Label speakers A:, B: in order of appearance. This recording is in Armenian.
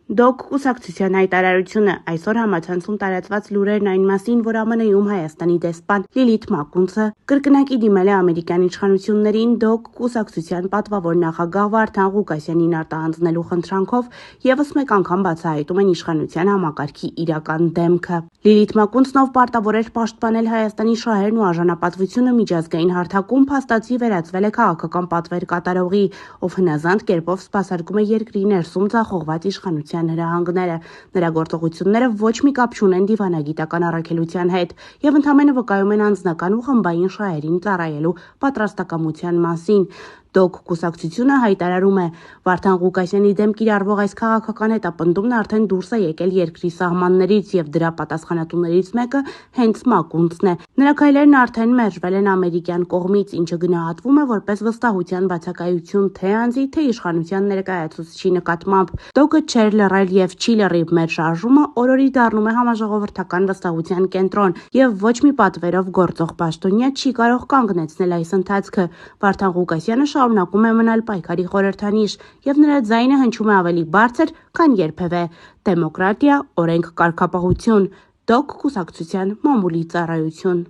A: Դոկ կուսակցության հայտարարությունը այսօր համացանցում տարածված լուրերն այն մասին, որ ԱՄՆ-ում Հայաստանի դեսպան Լիլիթ Մակունցը կրկնակի դիմել է ամերիկյան իշխանություններին Դոկ կուսակցության պատվավոր նախագահ Վարդան Ղուկասյանին արտահանձնելու խնդրանքով եւս մեկ անգամ բացահայտում են իշխանության համակարգի իրական դեմքը։ Լիլիթ Մակունցն, ով պարտավոր էր պաշտպանել Հայաստանի շահերն ու արժանապատվությունը միջազգային հարթակում, փաստացի վերածվել է քաղաքական պատվեր կատարողի, ով հնազանդ կերպով սպասարկում է երկրի ներսում ձախողված իշխանության հրահանգները։ Նրա գործողությունները ոչ մի կապ չունեն դիվանագիտական առաքելության հետ եւ ընդհանրապես վկայում են անձնական ու խմբային շահերին ծառայելու պատրաստակամության մասին։ Դոկ կուսակցությունը հայտարարում է, Վարդան Ղուկասյանի դեմ կիրառվող այս քաղաքական հետապնդումն արդեն դուրս է եկել երկրի սահմաններից եւ դրա պատասխանատուներից մեկը հենց Մակունցն է։ Նրա քայլերն արդեն մերժվել են ամերիկյան կողմից, ինչը գնահատվում է որպես վստահության բացակայություն թե անձի, թե իշխանության ներկայացուցչի նկատմամբ։ Դոկը չէր լռել եւ չի լռի, մեր շարժումը օրորի դառնում է համաժողովրդական վստահության կենտրոն եւ ոչ մի պատվերով գործող պաշտոնյա չի կարող կանգնեցնել այս ընթացքը։ Վարդան Ղուկասյանը շարունակում է մնալ պայքարի խորհրդանիշ եւ նրա ձայնը հնչում է ավելի բարձր, քան երբևէ։ Դեմոկրատիա, օրենք, կարգապահություն, Դոկ կուսակցության մամուլի ծառայություն։